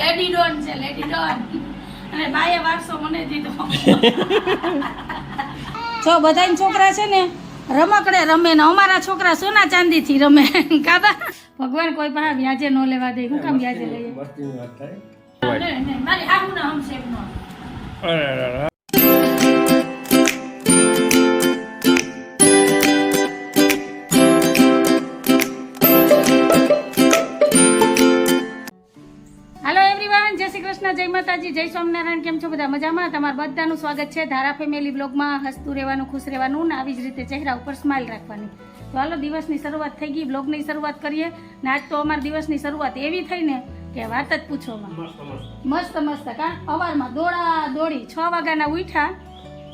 Lady Don છે, lady Don. અને બાએ વારસો મને દીધો. જો બધાય છોકરા છે ને રમકડે રમે ને અમારા છોકરા સોના ચાંદી થી રમે. કાબા ભગવાન કોઈ પણ વ્યાજે ન લેવા દે. હું કામ વ્યાજે લઈએ? મારી હાહુ ના હમશે નો. જય માતાજી, જય સ્વામિનારાયણ. કેમ છો બધા? મજામાં? તમારા બધાનું સ્વાગત છે ધારા ફેમિલી બ્લોગમાં. હસતું રહેવાનું, ખુશ રહેવાનું ને આવી જ રીતે ચહેરા ઉપર સ્માઇલ રાખવાની. તો હાલો, દિવસની શરૂઆત થઈ ગઈ, બ્લોગની શરૂઆત કરીએ. ને આજ તો અમારા દિવસની શરૂઆત એવી થઈ ને કે વાત જ પૂછોમાં. મસ્ત મસ્ત કા સવારમાં દોડા દોડી 6 વાગ્યાના ઉઠ્યા,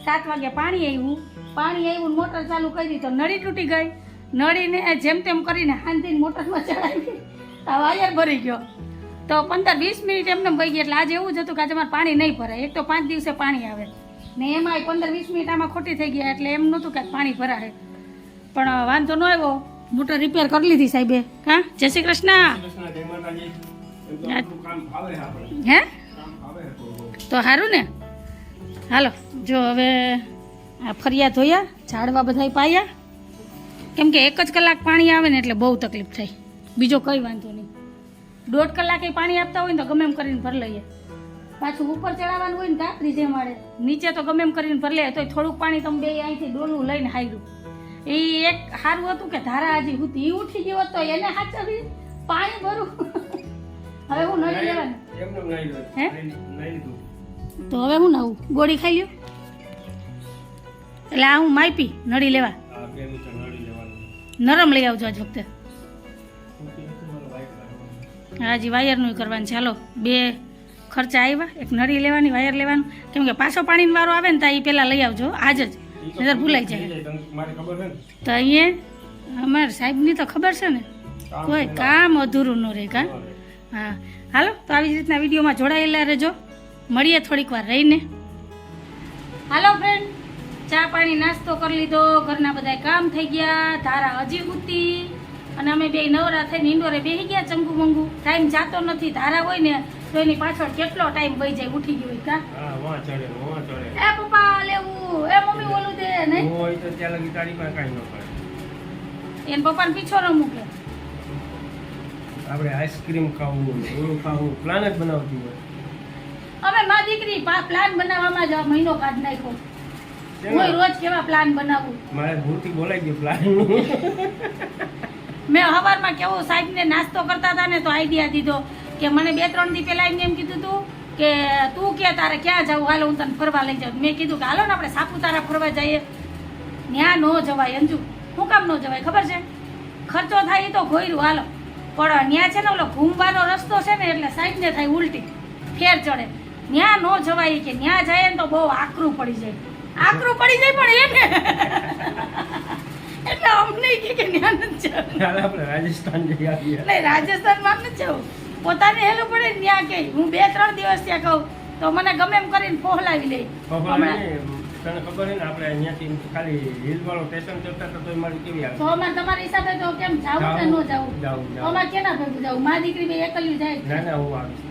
7 વાગે પાણી આવ્યું, મોટર ચાલુ કરી તો નળી તૂટી ગઈ. નળીને જેમ તેમ કરીને હાંધીને મોટરમાં ચડાવી, વાયર ભરી ગયો. તો 15-20 મિનિટ એમને વહી ગઈ. એટલે આજે એવું જ હતું કે આજે અમારે પાણી નહીં ભરાય. એક તો 5 દિવસે પાણી આવે ને એમાં 15-20 મિનિટ આમાં ખોટી થઈ ગયા. એટલે એમ નહોતું કે પાણી ભરાય, પણ વાંધો ન આવ્યો. મોટર રિપેર કરી લીધી સાહેબે. હા, જય શ્રી કૃષ્ણ. હે તો સારું ને. હાલો, જો હવે આ ફરિયા ધોયા, ઝાડવા બધા પાયા. કેમ કે 1 જ કલાક પાણી આવે ને એટલે બહુ તકલીફ થાય. બીજો કંઈ વાંધો નહીં. 1.5 કલાકે પાણી આપતા હોય ને તો ગમે એમ કરીને ભરી લઈએ. પાછું ઉપર ચડાવવાનું હોય ને કાપરી જે મળે, નીચે તો ગમે એમ કરીને ભરી લઈએ. તો થોડુંક પાણી તમે બે અહીંથી ડોલું લઈને હાર્યું. એ એક સારું હતું કે ધારા હજી હતી, એ ઉઠી ગયો હતો એને હાચવી પાણી ભરું. હવે હું નળી લેવાનું હે તો હવે હું નાવું ગોળી ખાઈ લ્યો. એટલે આ હું માપી નળી લેવા નરમ લઈ આવજો આજ વખતે. હાજી વાયરનું કરવાનું છે. હાલો, 2 ખર્ચા આવ્યા, એક નળી લેવાની, વાયર લેવાનું. કેમ કે પાછો પાણીનો વારો આવે ને તો એ પહેલાં લઈ આવજો આજ જ, નજર ભૂલાઈ જાય. તો અહીંયા અમારા સાહેબની તો ખબર છે ને, કોઈ કામ અધૂરું ન રહે. કા હા, હાલો તો આવી જ રીતના વિડીયોમાં જોડાયેલા રહેજો. મળીએ થોડીક વાર રહીને. હાલો ફ્રેન્ડ, ચા પાણી નાસ્તો કરી લીધો, ઘરના બધા કામ થઈ ગયા. ધારા હજી ઉતી અને અમે બે નવરા થઈને ઇન્ડોરે બેસી ગયા. ચંગુ મંગુ ટાઈમ જાતો નથી. ધારા હોય ને તો એની પાછળ કેટલો ટાઈમ વહી જાય. ઉઠી ગયો હોય કા એ પપ્પા લેવું, એ મમ્મી ઓલું દે નહીં એને પપ્પાને પીછો ન મૂકે. આપણે આઈસ્ક્રીમ ખાવું, ઓલું ખાવું, પ્લાન જ બનાવતી હોય. અમે માં દીકરી પ્લાન બનાવવામાં જ મહિનો કાઢ નાખ્યો. હું રોજ કેવા પ્લાન બનાવું. મારે ભૂલથી બોલાઈ ગયું પ્લાન. મેં સવારમાં કેવું સાહેબને નાસ્તો કરતા હતા ને તો આઈડિયા દીધો કે મને 2-3 દી પહેલા એમ કીધું હતું કે તું કે તારે ક્યાં જવું, હાલો હું તને ફરવા લઈ જાઉં. મેં કીધું કે હાલો ને આપણે સાપુતારા ફરવા જઈએ. ત્યાં ન જવાય અંજુ. શું કામ ન જવાય ખબર છે? ખર્ચો થાય એ તો ઘોયરું હાલો, પણ ત્યાં છે ને ઓલો ઘૂમવાનો રસ્તો છે ને એટલે સાહેબને થાય ઉલટી, ફેર ચડે. ત્યાં ન જવાય કે ત્યાં જાય ને તો બહુ આકરું પડી જાય. આકરું પડી જાય પણ એને એટલે અમને કે ત્યાં નથી જવું. આપણે રાજસ્થાન જઈ આવીએ. નહીં, રાજસ્થાનમાં નથી જવું. પોતાને હેલું પડે ને ત્યાં કે હું 2-3 દિવસ ત્યાં કહું તો મને ગમે એમ કરીને પહોંલાવી લે. તને ખબર છે ને આપણે અહીંયાથી ખાલી હિલ વાળો સ્ટેશન ચડતા તો મારી કેવી આવે. તો અમારે તમારી હિસાબે તો કેમ જાવું કે ન જાવું? અમારે કેના ભેગું જાવું? મા દીકરી બે એકલી જાય. ના ના, હું આવીશ.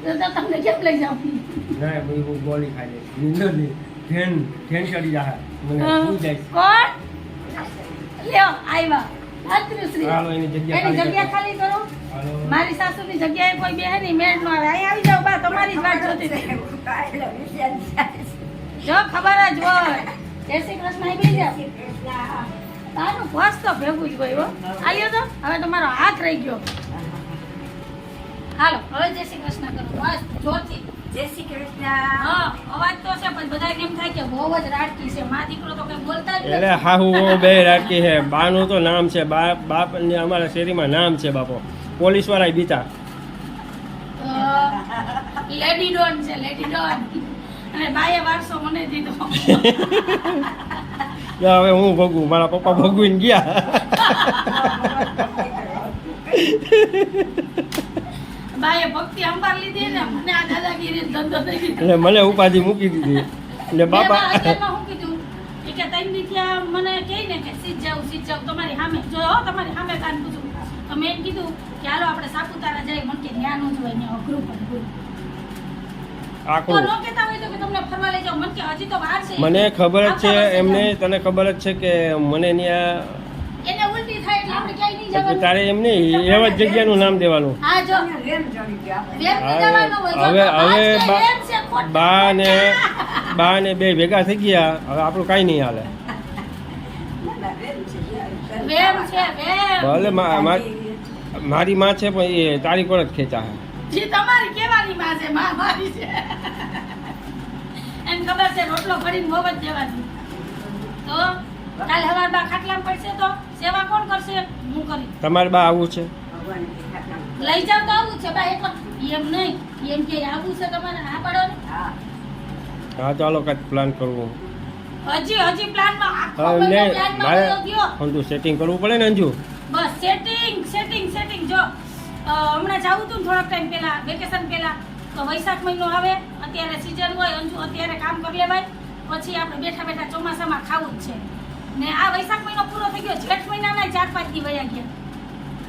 તો તમને કેમ લઈ જાઉં? ના, હું ગોળી ખાઈ લઈશ. નિંદરની ટ્રેન ચડી જાય મને ભૂલ જાય. કોણ લ્યો આવ્યા? માતૃશ્રી. હાલો, એની જગ્યા ખાલી કરો. મારી સાસુની જગ્યાએ કોઈ બેહે નહીં, મેળ નો આવે. અહીં આવી જાવ બા, તમારી જ વાત જોતી હતી. જો ખબર જ હોય. જય શ્રી કૃષ્ણ. આવી જાવ. તારું બસ તો ભેગું જ હોય. આલ્યો તો હવે તમારો હાથ રહી ગયો. હાલો હવે જય શ્રી કૃષ્ણ કરો બસ જોરથી. જય શ્રી કૃષ્ણ. હા, અવાજ તો છે પણ બધા એમ થાય કે બહુ જ રાડકી છે. મા દીકરો તો કઈ બોલતા જ એટલે હાહુ બે રાખી છે. બાનું તો નામ છે, બાપ ને અમારા શેરીમાં નામ છે બાપો. પોલીસ વાળા બીતા લેડી ડોન છે, લેડી ડોન. અને બાએ વારસો મને દીધો. હવે હું ભોગવું, મારા પપ્પા ભોગવીને ગયા. બાએ ભક્તિ અંબાર લીધી ને મને આ દાદાગીરી ધંધો થઈ ગયો. એટલે મને ઉપાધિ મૂકી દીધી. એટલે બાપા હું કીધું કે તઈ નીકળ્યા મને કહે ને કે સીધ જાવ તમારી સામે જો તમારી સામે કાન પૂછું તો મેં એમ કીધું કે હાલો આપણે સાપુતારા જઈએ. મને કે ત્યાં ન જવાય, ત્યાં અઘરું પડે બોલો. તો આકરું ન કહેતા હોય તો કે તમને ફરવા લઈ જાઓ. મને કે હજી તો વાર છે. મને ખબર જ છે આવતા વર્ષે એમને, જાઉં. તને ખબર જ છે કે મને ત્યાં એને ઉલટી થાય એટલે આપણે ક્યાંય નહીં જવાનું. તારે એમ નહીં એવા જ જગ્યાનું નામ દેવાનું. હા જો રેમ ચડી ગયા આપણે. વેમ હા, જવાનું હોય. જો હવે આજ હવે કે વેમ છે, ખોટું. બા ને બે ભેગા થઈ ગયા, હવે આપણું કાંઈ નહીં હાલે. ના, રેમ છે. વેમ છે વેમ. ભલે મારી માં છે પણ એ તારી પર જ ખેંચા છે. જી તમારી કેવાની માં છે, માં મારી છે. એને ખબર છે રોટલો ભરીને મોબ જ દેવાની. તો કાલ હવારમાં ખાટલામાં પડશે તો સેવા કોણ કરશે? હું કરી. તમારે બા આવું છે? ભગવાન કે ખાતા. લઈ જાવ તો આવું છે બા એક એમ નહીં એમ કે આવું છે તમારે હા પાડો ને. હા. હા ચાલો કાંઈક પ્લાન કરવું. હજી પ્લાનમાં આખો હા, મહિનો ને પ્લાનમાં મારે વયો ગયો. પણ સેટિંગ કરવું પડે ને અંજુ. બસ સેટિંગ જો હમણાં જાવું તું ને થોડાક ટાઈમ પહેલા વેકેશન પહેલા તો વૈશાખ મહિનો આવે, અત્યારે સીઝન હોય અંજુ અત્યારે કામ કરી લેવાય, પછી આપણે બેઠા બેઠા ચોમાસામાં ખાવું જ છે. ને આ વૈશાખ મહિનો પૂરો થઈ ગયો, જેઠ મહિનાના 4-5 દી વયા ગયા,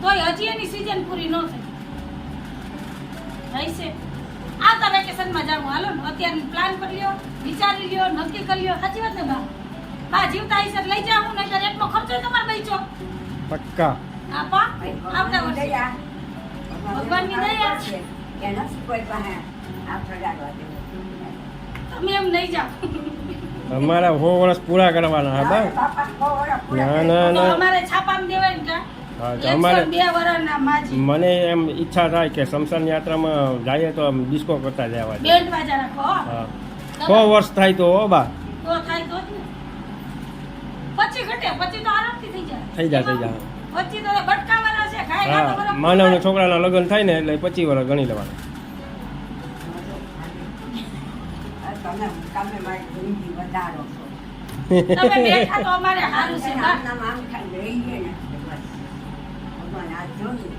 તોય હજી એની સીઝન પૂરી ન થઈ. રહી છે આવતા વેકેશનમાં જાવું. હાલો ને અત્યારે પ્લાન કરી લ્યો, વિચારી લ્યો, નક્કી કરી લ્યો. સાચી વાત ને બા? બા જીવતા હશે લઈ જાવું, નહીંતર એકનો ખર્ચો તમારે બચો. પક્કા. હા પા આવતા વર્ષે દયા. ભગવાનની દયા. છે. એના શું કોઈ પાસે આ પ્રગાડવા દેવું. તમે એમ નહીં જાઓ. અમારા 100 વર્ષ પૂરા કરવાના હા બા. બાપા ખોવડા પૂરા ના કરી. ના તો ના અમારે છાપામાં દેવાય ને કા? હા, તો અમારે 102 વર્ષના માજી મને એમ ઈચ્છા થાય કે શમશાન યાત્રામાં જઈએ તો આમ ડિસ્કો કરતા જવા દે. બેન્ડ બાજા રાખો હો. હા 100 વર્ષ થાય તો હો બા. તો થાય તો જ ને. પછી ઘટે, પછી તો આરામથી થઈ જાય. થઈ જાય. પછી તો બટકાવાના છે, ખાય ના તો હા બરાબર. માનવના છોકરાના લગ્ન થાય ને એટલે 25 વર્ષ ગણી લેવાના. તમે તમે મારી જિંદગી વધારો છો. તમે બેઠા તો અમારે સારું છે બા. આમ આમ ખાઈ રહીએ ને બસ. ભગવાન આ જોયું.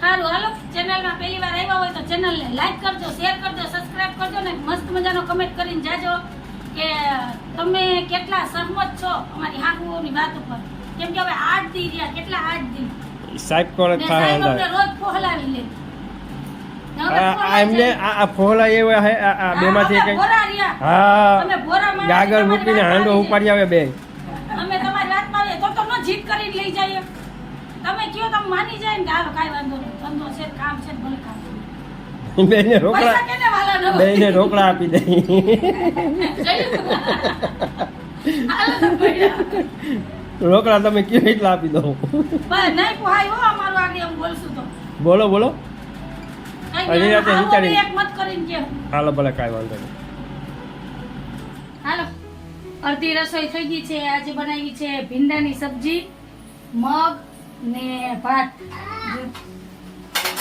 સારું હાલો, ચેનલમાં પહેલી વાર આવ્યા હોય તો ચેનલને લાઈક કરજો, શેર કરજો, સબસ્ક્રાઇબ કરજો ને મસ્ત મજાનો કમેન્ટ કરીને જાજો કે તમે કેટલા સહમત છો અમારી હાહુઓની વાત ઉપર. કેમ કે હવે 8 દી રહ્યા, કેટલા 8 દી સાહેબ કોણ ને થાય સાહેબ અમને અંદર રોજ ફોહલાવી લે. ને અમે આ ફોહલાવી એમને જાય. આ ફોલા એવા હે આ હા, બેમાંથી અમે કઈ ભોરા રહ્યા. હા અમે ભોરા માણસ ગાગર તમારી મૂકીને વાત હાંડો આવી ઉપાડી આવે બે. જાય. અમે તમારી વાતમાં આવીએ તો ન જીત કરીને લઈ જઈએ. તમે કયો તમે માની જાય ને કે હાલો કાંઈ વાંધો નહીં, ધંધો છે, કામ છે, ભલે કામ છે. બેને રોકડા પૈસા કેને વાલા ન હોય? બેને રોકડા આપી દઈ. હાલો તો ભૈયા. રોકડા તમે કયો એટલા આપી દો. બસ નહીં પોહાય હો અમારું આગળ એમ બોલશું તો. બોલો બોલો કઈ હજી રાતે આવો વિચારી- બી એક મત કરીને કે હાલો ભલે કાંઈ વાંધો નહીં. હાલો અડધી રસોઈ થઈ ગઈ છે. આજે બનાવી છે ભીંડાની સબ્જી, મગ ને ભાત,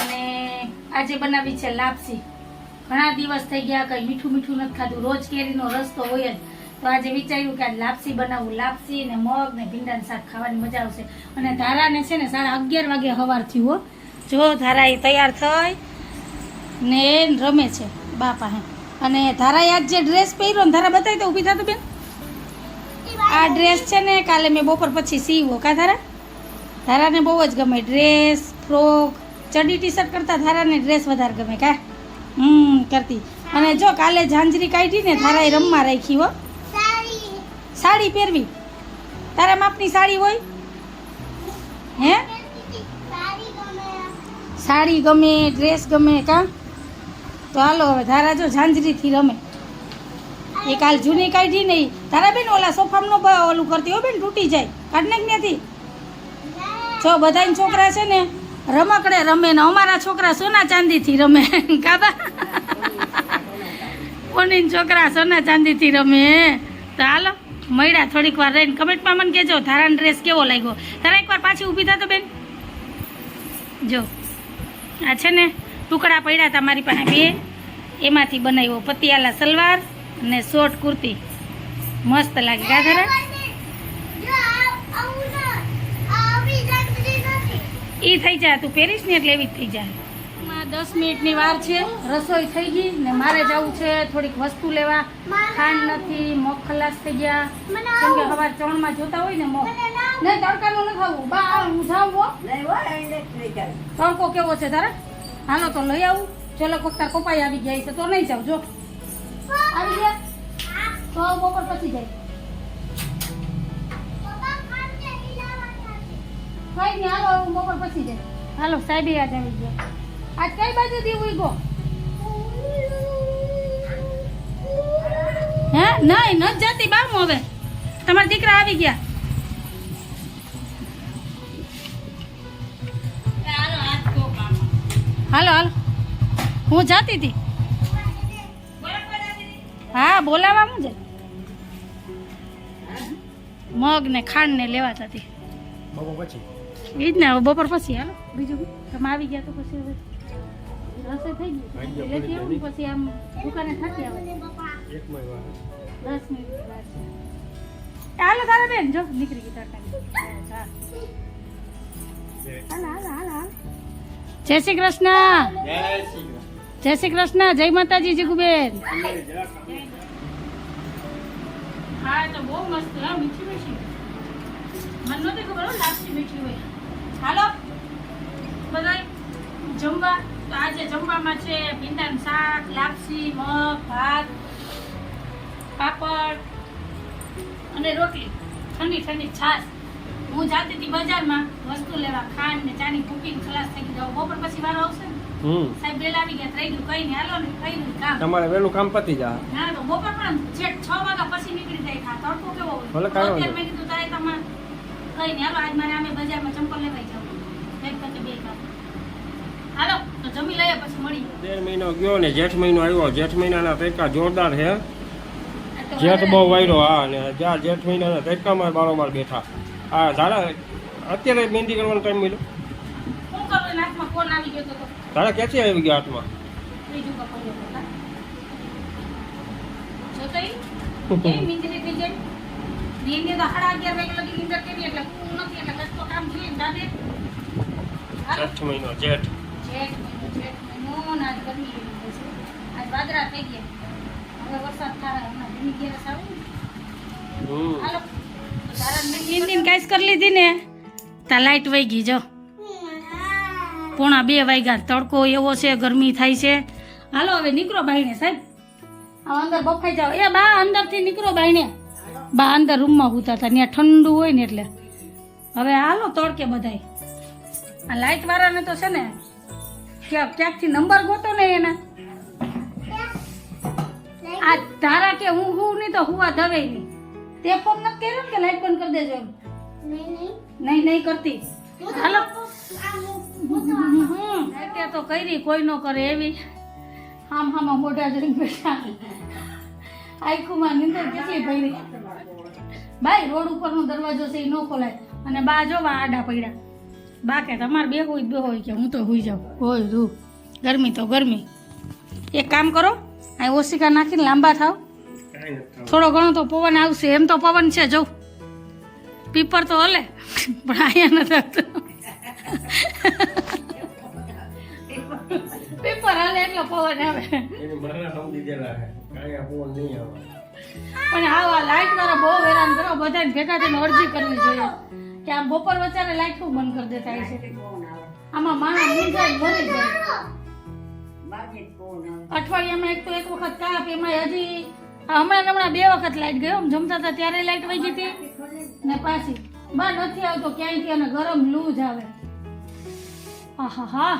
અને આજે બનાવી છે લાપસી. ઘણા દિવસ થઈ ગયા કઈ મીઠું મીઠું નથી ખાધું, રોજ કેરીનો રસ તો હોય જ. તો આજે વિચાર્યું કે આજ લાપસી બનાવું. લાપસી ને મગ ને ભીંડાનું શાક ખાવાની મજા આવશે. અને ધારાને છે ને 11:30 વાગે સવાર થયું હો. જો ધારા એ તૈયાર થઈ ને રમે છે બાપા હે. અને ધારાએ આજ જે ડ્રેસ પહેર્યો ને ધારા બતાવી તો ઊભી થતું બેન. આ ડ્રેસ છે ને કાલે મેં બપોર પછી સીવો. કા ધારાને બહુ જ ગમે ડ્રેસ, ફ્રોક, ચડી ટી શર્ટ કરતા ધારાને ડ્રેસ વધારે ગમે. કા કરતી. અને જો કાલે ઝાંઝરી કાઢી ને ધારાએ રમવા રાખી હો. સાડી પહેરવી તારા માપની સાડી હોય હે? સાડી ગમે, ડ્રેસ ગમે. કા તો હાલો હવે ધારા જો ઝાંઝરીથી રમે. એ કાલ જૂની કાઢી નહીં તારા બેન ઓલા સોફામાં ઓલું કરતી હો બેન, તૂટી જાય. કાઢ નાખ ત્યાંથી. જો બધાના છોકરા છે ને રમકડે રમે ને અમારા છોકરા સોના ચાંદીથી રમે. કાબા કોની છોકરા સોના ચાંદીથી રમે. તો હાલો મળ્યા થોડીક વાર રહીને કમેન્ટમાં મને કહેજો ધારાનો ડ્રેસ કેવો લાગ્યો. તારા એકવાર પાછી ઊભી થતો બેન. જો આ છે ને ટુકડા પડ્યા હતા મારી પાસે બે, એમાંથી બનાવ્યો પતિયાલા સલવાર અને શોર્ટ કુર્તી. મસ્ત લાગે. કા ધારા ઈ થઈ જાય, તું પહેરીશ ને એટલે એવી જ થઈ જાય. 10 મિનિટની વાર છે, રસોઈ થઈ ગઈ ને મારે જવું છે થોડીક વસ્તુ લેવા. ખાંડ નથી, મગ ખલાસ થઈ ગયા. કેમ કે સવાર ચણમાં જોતા હોય ને મગ નહીં તડકાનું ન ખાવું બા હું જાઉં હો નહીં હોય એને લઈ જાય. તડકો કેવો છે તારે હાલો તો લઈ આવું ચલો કોક તાર પપ્પાઈ આવી ગયા છે તો નહીં જાવ જો આવી ગયા તો બપોર પછી જાય કઈ નહીં હાલો હું બપોર પછી જાય હાલો સાહેબ યાદ આવી ગયા આજ કઈ બાજુ થી ઉઈ ગો હે નહીં ન જતી બામું હવે તમારા દીકરા આવી ગયા હાલો હાલો હું જાતી હતી હા બોલાવા હું જાય મગ ને ખાંડ ને લેવા જતી બપોર પછી એ જ ને હવે બપોર પછી હાલો બીજું શું? તમે આવી ગયા તો પછી હવે રસોઈ થઈ ગઈ લેતી આવું ને પછી આમ દુકાને થાકી આવે 1 મહિના 10 મિનિટ વાર છે. હાલો તારા બેન જો નીકળી ગઈ તરકારી હા હાલો હાલો હાલો હાલો જય શ્રી કૃષ્ણ જય શ્રી કૃષ્ણ જય માતાજી જીગુબેન હા તો બહુ મસ્ત હા મીઠી મીઠી મને નહોતી ખબર હો લાપસી મીઠી હોય હાલો બધાય જમવા તો આજે જમવામાં છે ભીંડાનું શાક લાપસી મગ ભાત પાપડ અને રોટલી ઠંડી ઠંડી છાશ હું જાતી હતી બજારમાં વસ્તુ લેવા ખાંડ ને ચાની કુકિંગ ખલાસ થઈ ગઈ જાવ બપોર પછી વારો આવશે ને સાહેબ વેલા આવી ગયા થઈ ગયું કઈ નહીં હાલો ને કઈ નહીં કામ તમારે વહેલું કામ પતી જાય ના તો બપોર પણ છેક 6 વાગ્યા પછી નીકળી જાય ખા તડકો કેવો હોય ભલે કાંઈ વાંધો અત્યારે મેં કીધું તારે તમારે કઈ નહીં હાલો આજ મારે અમે બજારમાં ચંપલ લેવાઈ જાવ એક પછી બે કામ હાલો તો જમી લઈએ પછી મળીએ 13 મહિનો ગયો ને જેઠ મહિનો આવ્યો જેઠ મહિનાના તડકા જોરદાર છે આ તો જેઠ વધારે બહુ વાયરો હા ને જ્યાં જેઠ મહિનાના તડકામાં બારોબાર બેઠા હા ધારા અત્યારે મહેંદી કરવાનો ટાઈમ મળ્યો શું કરું નાકમાં ફોન આવી ગયો તો તારા ક્યાંથી આવી ગયા હાથમાં ત્રીજું કપાયું હતા જો તો એ મીંદરી થઈ જાય નીંદે તો 11:30 વાગે લગી નીંદર કરી એટલે હું નથી એટલે કચ્છ તો કામ જોઈએ ને દાદે હાલો જેઠ મહિનો જેઠ જેઠ મહિનો ને આજ ગરમી એવી થઈ છે આજ વાદળા થઈ ગયા હવે વરસાદ થાય હમણાં ભીની ગેરસ આવે ને હાલો તારા નીંદીને કાંઈ કરી લીધી ને તા લાઈટ વહી ગઈ જો 1:45 વાગ્યા તડકો એવો છે ગરમી થાય છે હાલો હવે નીકળો બાઈને સાહેબ આ અંદર બફાઈ જાઓ એ બા અંદરથી નીકળો બાઈને બા અંદર રૂમમાં હુતા હતા ત્યાં ઠંડુ હોય ને એટલે હવે હાલો તડકે બધાય આ લાઈટ વાળાને તો છે ને ક્યાંકથી નંબર ગોતો ને એના આ ધારા કે હું નહીં તો હુવા દવે નહીં તે ફોન નથી કર્યો કે લાઈટ બંધ કરી દેજો એમ નહીં કરતી હાલો અત્યારે તો કરી કોઈ નો કરે એવી હામાં મોઢા જોઈને બેઠા આખુમાં નીંદર કેટલી ભરી ભાઈ રોડ ઉપરનો દરવાજો છે એ ન ખોલાય અને બા જોવા આડા પડ્યા બા કે તમારે બે હોય કે હું તો હોઈ જાઉં હોય રૂ ગરમી તો ગરમી એક કામ કરો આ ઓશિકા નાખીને લાંબા થાવ થોડો ઘણો તો પવન આવશે એમ તો પવન છે જો પીપર તો હલે પણ અહીંયા નથી આવતો પીપર હાલે એટલો પવન આવે એની મારા સમજી ગયેલા છે કાંઈ આ ફોન નહીં આવે પણ આવા લાઈટ વાળા બહુ હેરાન કરો બધાને ભેગા થઈને અરજી કરવી જોઈએ કે આમ બપોર વચ્ચે લાઈટ શું બંધ કરી દેતા હશે આમાં માણસ મૂંઝાય મરી જાય અઠવાડિયામાં એક વખત કાપ એમાં હજી હમણાં 2 વખત લાઈટ ગયો જમતા હતા ત્યારે લાઈટ વહી ગઈ હતી ને પાછી બા નથી આવતો ક્યાંયથી અને ગરમ લૂ જ આવે હા હા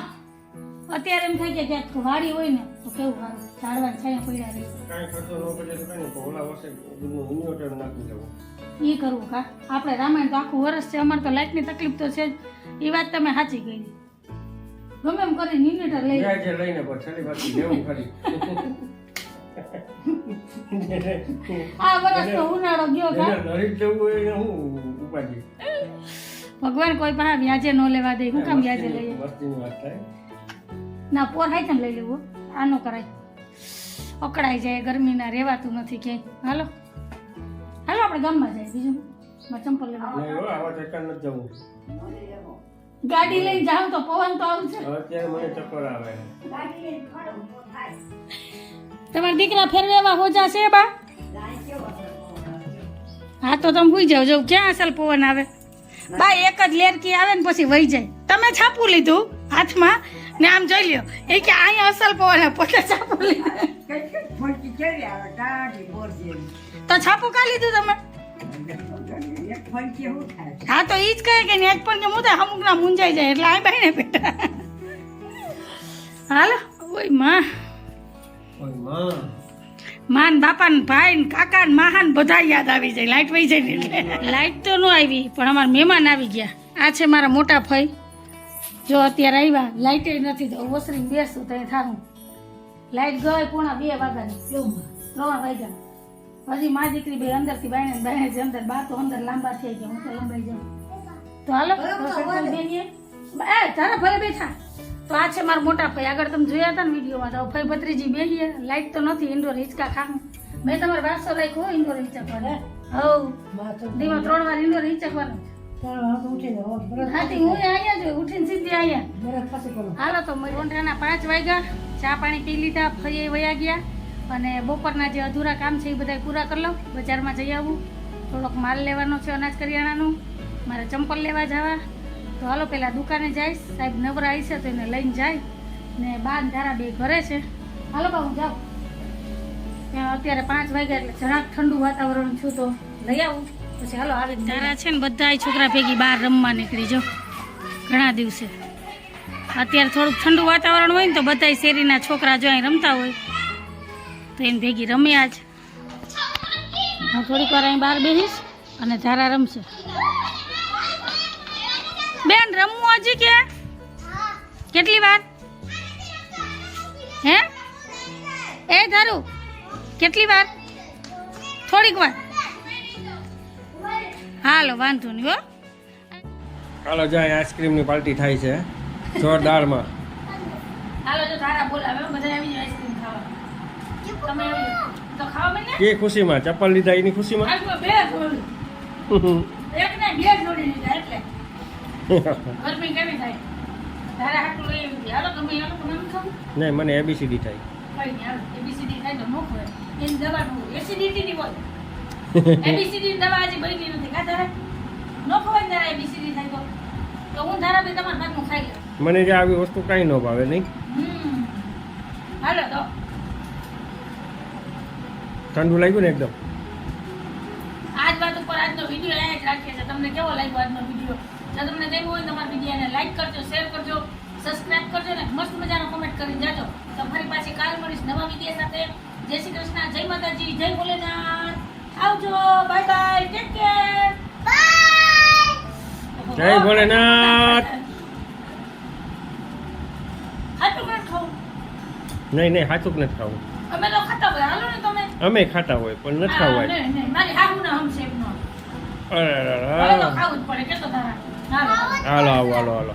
અત્યારે એમ થાય કે ક્યાંક વાડી હોય ને તો કેવું સારું ઝાડવા છાયા પડ્યા રહે કાંઈ ખર્ચો ન પડે તો કાંઈ ઓલા વર્ષે બધું ઇન્વર્ટર નાખી દેવું એ કરવું કા આપણે રામાયણ તો આખું વર્ષ છે અમારે તો લાઈટની તકલીફ તો છે જ એ વાત તમે સાચી કરી ગમે એમ કરીને ઇન્વર્ટર લઈ જાય છે લઈને પણ છેલ્લી પાછી લેવું ખરી આ વર્ષ તો ઉનાળો ગયો કા એને નરી જવું હોય એને હું ઉપાધિ ભગવાન કોઈ પાસે વ્યાજે ન લેવા દે હું કામ વ્યાજે લઈએ મસ્તીની વાત થાય ના પોર હાઈ તમે લઈ લેવું આનો કરાય અકળાઈ જાય ગરમીના રહેવાતું નથી ક્યાંય હાલો હાલો આપણે ગામમાં જાય બીજું ચંપલ લેવા નહીં હો આવા ઠેકાણ નથી જવું ગાડી લઈને જાવ તો પવન તો આવશે અત્યારે મને ચક્કર આવે તમારા દીકરા ફેરવેવા હોજા છે બા હા તો તમે સુઈ જાવ જો ક્યાં અસલ પવન આવે બા એક જ લેરકી આવે ને પછી વહી જાય. તમે છાપું લીધું હાથમાં ને આમ જોઈ લ્યો એ કે અહીંયા અસલ પવન પોતે છાપું લીધું કઈ ફોનથી ચડી આવે ટાઢી બોરથી એમ. તો છાપું કા લીધું તમે? એક ફોનથી શું થાય? હા તો ઈ જ કહે કે નેટ પણ કે મુદા અમુક ના મુંજાઈ જાય એટલે આ બાઈને બેટા હાલો ઓય માં ઓય માં માન બાપા ને ભાઈ ને કાકા ને માહા ને બધા યાદ આવી જાય લાઈટ વહી જાય ને એટલે લાઈટ તો ન આવી પણ અમારા મહેમાન આવી ગયા. આ છે મારા મોટા ભાઈ જો અત્યારે આવ્યા લાઈટ નથી તો ઓસરીને બેસું તો થાવું. લાઈટ ગઈ 1:30 વાગ્યાની 3 વાગ્યા હજી મા દીકરી બે અંદરથી બાયણે છે અંદર બા તો અંદર લાંબા થઈ ગયા હું તો લંબાઈ જાઉં તો હાલો બેનીએ એ તારા ભલે બેઠા તો આ છે મારા મોટા ભાઈ આગળ તમે જોયા હતા ને વિડીયોમાં તો ભાઈ ભત્રીજી બેહીએ લાઈટ તો નથી ઇન્ડોર હિંચકા ખાવું મેં તમારે વારસો રાખ્યો ઇન્ડોર હિંચકવાનો હવ દીમાં 3 વાર ઇન્ડોર હિંચકવાનો હાથી હું અહીંયા જ ઉઠીને સીધી અહીંયા હાલો તો મોઢાના 5 વાગ્યા ચા પાણી પી લીધા ફરી વયા ગયા અને બપોરના જે અધૂરા કામ છે એ બધા પૂરા કરી લઉં. બજારમાં જઈ આવું થોડોક માલ લેવાનો છે અનાજ કરિયાણાનું મારે ચંપલ લેવા જવા તો હાલો પેલા દુકાને જઈશ સાહેબ નવરા આવી છે તો એને લઈને જાય ને બા ને ધારા બે ઘરે છે હાલો બા હું જાઉં ત્યાં અત્યારે 5 વાગ્યા એટલે જરાક ઠંડુ વાતાવરણ છું તો લઈ આવું પછી હાલો આવી તારા છે ને બધા છોકરા ભેગી બહાર રમવા નીકળી જાઓ ઘણા દિવસે અત્યારે થોડુંક ઠંડુ વાતાવરણ હોય ને તો બધા શેરીના છોકરા જો અહીં રમતા હોય તો એને ભેગી રમ્યા જ હું થોડીક વાર અહીં બહાર બેસીશ અને ધારા રમશે. બેન રમવું હજી કે કેટલી વાર હે એ ધારું કેટલી વાર થોડીક વાર હાલો વાંધો નહીં હો. હાલો જાય આઈસ્ક્રીમની પાર્ટી થાય છે જોરદારમાં. હાલો જો ધારા બોલાવે બધા આવી જાય આઈસ્ક્રીમ ખાવા તમે તો ખાવા મને કે ખુશીમાં ચપ્પલ લીધા એની ખુશીમાં આજમાં બે જોડી એક ને બે જોડી લીધા એટલે ગરમી કેવી થાય ધારા હાટું લઈ આવી હાલો તમે તમે ખાવ નહીં મને એબીસીડી થાય. કઈ નહીં હાલો એબીસીડી થાય તો મોકલે એની દવાનું એસિડિટી ની બોલ એબીસીડી દવા આજે બની નથી કા ધારા નો ખવાય ધારા એબીસીડી થાય તો હું ધારા બે તમારા ભાગનું ખાઈ લઉં. મને જે આવી વસ્તુ કાંઈ ન ભાવે નહીં. હાલો તો ઠંડુ લાગ્યું ને એકદમ. આજ વાત ઉપર આજનો વિડીયો અહીંયા જ રાખીએ છીએ. તમને કેવો લાગ્યો આજનો વિડીયો? જો તમને ગમ્યો હોય તો તમારા વિડીયોને લાઈક કરજો, શેર કરજો, સબસ્ક્રાઇબ કરજો ને મસ્ત મજાનો કોમેન્ટ કરીને જાજો. તો ફરી પાછી કાલ મળીશ નવા વિડીયો સાથે. જય શ્રી કૃષ્ણ, જય માતાજી, જય ભોલેનાથ. આવજો, bye bye, take care, bye. જય ભોલેનાથ. ખાટું નથી ખાવું. નહીં સાચું નથી ખાવું. અમે તો ખાતા હોય. હાલો ને તમે. અમે ખાતા હોય પણ નથી ખાવું. નહીં, નહીં, મારી હાહુના હમશેપનો. અરે હવે તો ખાવું જ પડે કે તો તારા. હાલો. હાલો હાલો હાલો.